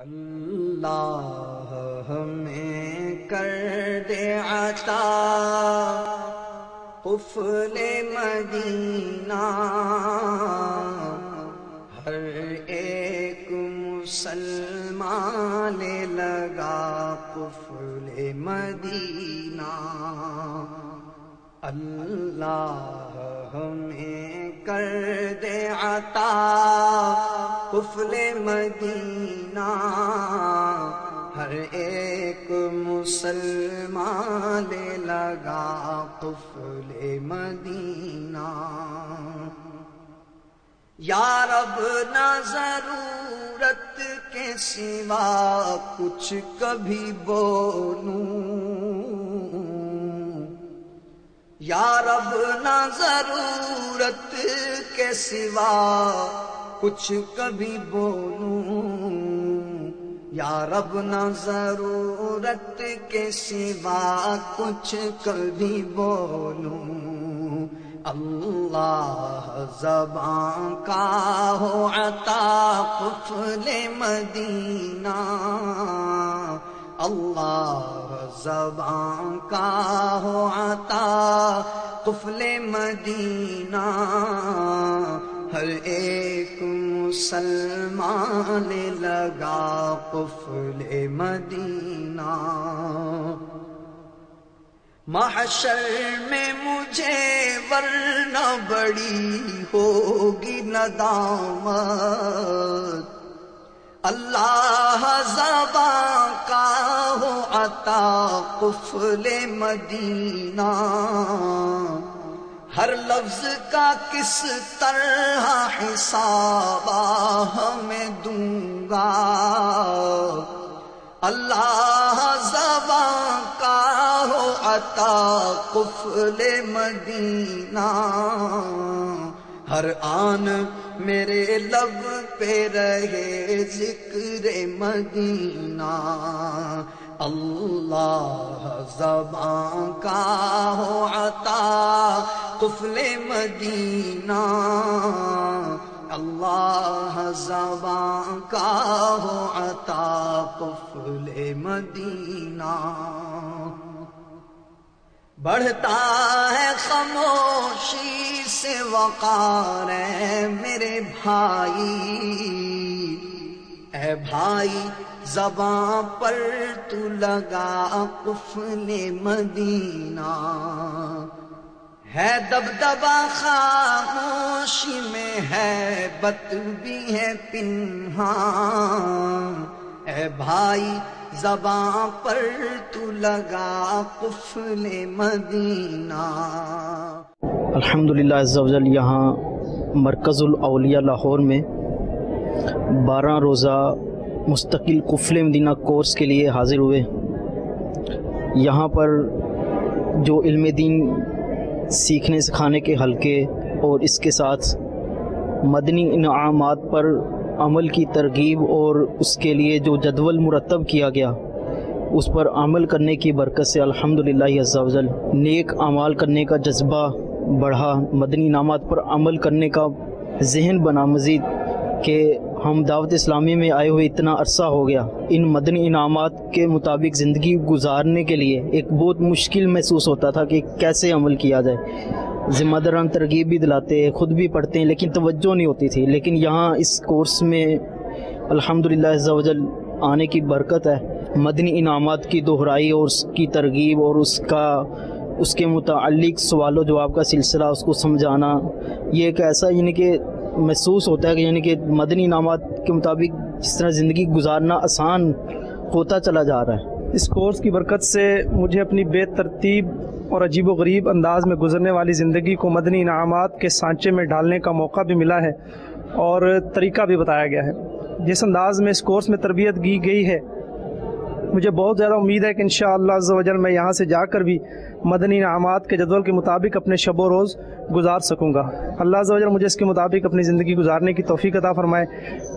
اللہ ہمیں کر دے عطا قفل مدینہ، ہر ایک مسلمان لے لگا قفل مدینہ۔ اللہ ہمیں کر دے عطا قفل مدینہ، ہر ایک مسلمان لے لگا قفل مدینہ۔ یا رب نہ ضرورت کے سوا کچھ کبھی بولوں، یا رب نہ ضرورت کے سوا کچھ کبھی بولوں، یا رب نہ ضرورت کے سوا کچھ کبھی بولوں۔ اللہ زبان کا ہو عطا قفل مدینہ، اللہ زبان کا ہو عطا قفل مدینہ، ہر ایک مسلمان لے لگا قفل مدینہ۔ محشر میں مجھے ورنہ بڑی ہوگی ندامت، اللہ زبان کا ہو عطا قفل مدینہ، ہر لفظ کا کس طرح حساب میں دوں گا، اللہ زبان کا ہو عطا قفل مدینہ، ہر آن میرے لب پہ رہے ذکر مدینہ، اللہ زبان کا ہو عطا قفل مدینہ، اللہ زبان کا ہو عطا قفل مدینہ۔ بڑھتا ہے خاموشی سے وقار میرے بھائی، اے بھائی زبان پر تو لگا قفل مدینہ، ہے دبدبا خاموشی میں ہے بت بھی ہے پنہاں، اے بھائی زبان پر تو لگا قفل مدینہ۔ الحمدللہ عز و جل یہاں مرکز الاولیاء لاہور میں 12 روزہ مستقل قفل مدینہ کورس کے لیے حاضر ہوئے۔ یہاں پر جو علم دین سیکھنے سکھانے کے حلقے اور اس کے ساتھ مدنی انعامات پر عمل کی ترغیب اور اس کے لیے جو جدول مرتب کیا گیا اس پر عمل کرنے کی برکت سے الحمدللہ عز و جل نیک اعمال کرنے کا جذبہ بڑھا، مدنی انعامات پر عمل کرنے کا ذہن بنا مزید کہ ہم دعوت اسلامی میں آئے ہوئے اتنا عرصہ ہو گیا، ان مدنی انعامات کے مطابق زندگی گزارنے کے لیے ایک بہت مشکل محسوس ہوتا تھا کہ کیسے عمل کیا جائے۔ ذمہ داران ترغیب بھی دلاتے ہیں، خود بھی پڑھتے ہیں، لیکن توجہ نہیں ہوتی تھی۔ لیکن یہاں اس کورس میں الحمدللہ عز و جل آنے کی برکت ہے، مدنی انعامات کی دہرائی اور اس کی ترغیب اور اس کے متعلق سوال و جواب کا سلسلہ، اس کو سمجھانا، یہ ایک ایسا یعنی کہ محسوس ہوتا ہے کہ یعنی کہ مدنی انعامات کے مطابق جس طرح زندگی گزارنا آسان ہوتا چلا جا رہا ہے۔ اس کورس کی برکت سے مجھے اپنی بے ترتیب اور عجیب و غریب انداز میں گزرنے والی زندگی کو مدنی انعامات کے سانچے میں ڈالنے کا موقع بھی ملا ہے اور طریقہ بھی بتایا گیا ہے۔ جس انداز میں اس کورس میں تربیت کی گئی ہے، مجھے بہت زیادہ امید ہے کہ انشاءاللہ عز و جل میں یہاں سے جا کر بھی مدنی انعامات کے جدول کے مطابق اپنے شب و روز گزار سکوں گا۔ اللہ عز و جل مجھے اس کے مطابق اپنی زندگی گزارنے کی توفیق عطا فرمائے۔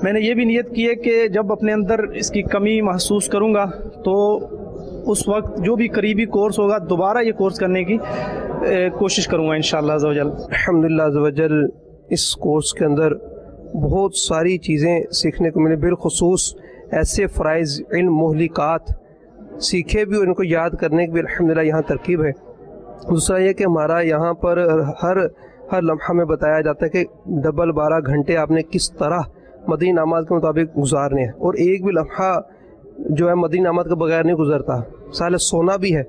میں نے یہ بھی نیت کی ہے کہ جب اپنے اندر اس کی کمی محسوس کروں گا تو اس وقت جو بھی قریبی کورس ہوگا دوبارہ یہ کورس کرنے کی کوشش کروں گا انشاءاللہ عز و جل۔ الحمدللہ عز و جل اس کورس کے اندر بہت ساری چیزیں سیکھنے کو ملے، بالخصوص ایسے فرائض علم مہلکات سیکھے بھی اور ان کو یاد کرنے کی بھی الحمدللہ یہاں ترکیب ہے۔ دوسرا یہ کہ ہمارا یہاں پر ہر لمحہ میں بتایا جاتا ہے کہ 12 گھنٹے آپ نے کس طرح مدنی انعامات کے مطابق گزارنے ہیں، اور ایک بھی لمحہ جو ہے مدنی انعامات کے بغیر نہیں گزرتا۔ سالہ سونا بھی ہے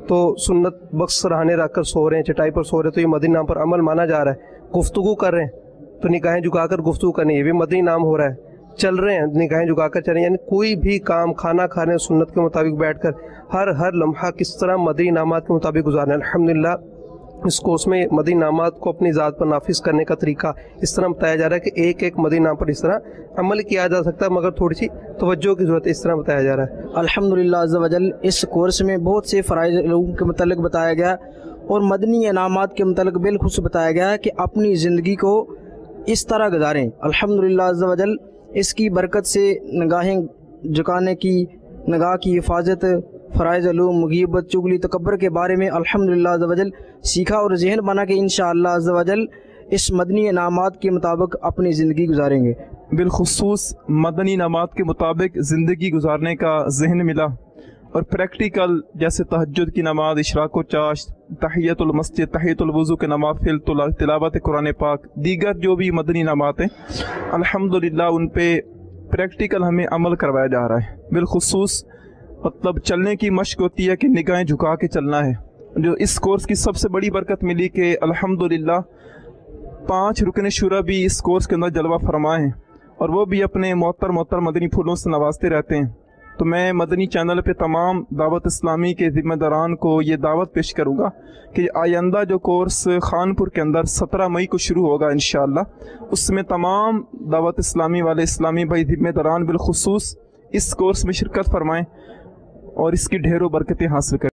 تو سنت بخش سراہنے رکھ کر سو رہے ہیں، چٹائی پر سو رہے ہیں تو یہ مدنی انعام پر عمل مانا جا رہا ہے۔ گفتگو کر رہے ہیں تو نگاہیں جھکا کر گفتگو کرنی، یہ بھی مدنی انعام ہو رہا ہے۔ چل رہے ہیں نگاہیں جھکا کر چل رہے ہیں، یعنی کوئی بھی کام، کھانا کھا رہے ہیں سنت کے مطابق بیٹھ کر، ہر لمحہ کس طرح مدنی انعامات کے مطابق گزارنا ہے۔ الحمدللہ اس کورس میں مدنی انعامات کو اپنی ذات پر نافذ کرنے کا طریقہ اس طرح بتایا جا رہا ہے کہ ایک مدنی انعام پر اس طرح عمل کیا جا سکتا ہے، مگر تھوڑی سی توجہ کی ضرورت ہے، اس طرح بتایا جا رہا ہے۔ الحمدللہ عز و جل اس کورس میں بہت سے فرائض علوم کے متعلق بتایا گیا اور مدنی انعامات کے متعلق بالخصوص بتایا گیا ہے کہ اپنی زندگی کو اس طرح گزاریں۔ الحمدللہ عز و جل اس کی برکت سے نگاہیں جھکانے کی، نگاہ کی حفاظت، فرائض علوم، غیبت، چغلی، تکبر کے بارے میں الحمدللہ عز و جل سیکھا اور ذہن بنا کہ انشاءاللہ عز و جل اس مدنی انعامات کے مطابق اپنی زندگی گزاریں گے۔ بالخصوص مدنی انعامات کے مطابق زندگی گزارنے کا ذہن ملا، اور پریکٹیکل جیسے تہجد کی نماز، اشراق و چاشت، تحیت المسجد، تحیت الوضو کے نوافل، تلاوت قرآن پاک، دیگر جو بھی مدنی انعامات ہیں الحمدللہ ان پہ پریکٹیکل ہمیں عمل کروایا جا رہا ہے۔ بالخصوص مطلب چلنے کی مشق ہوتی ہے کہ نگاہیں جھکا کے چلنا ہے۔ جو اس کورس کی سب سے بڑی برکت ملی کہ الحمدللہ 5 رکن شورا بھی اس کورس کے اندر جلوہ فرما ہیں، اور وہ بھی اپنے معطر مدنی پھولوں سے نوازتے رہتے ہیں۔ تو میں مدنی چینل پہ تمام دعوت اسلامی کے ذمہ داران کو یہ دعوت پیش کروں گا کہ آئندہ جو کورس خانپور کے اندر 17 مئی کو شروع ہوگا انشاءاللہ، اس میں تمام دعوت اسلامی والے اسلامی بھائی ذمہ داران بالخصوص اس کورس میں شرکت فرمائیں اور اس کی ڈھیروں برکتیں حاصل کریں۔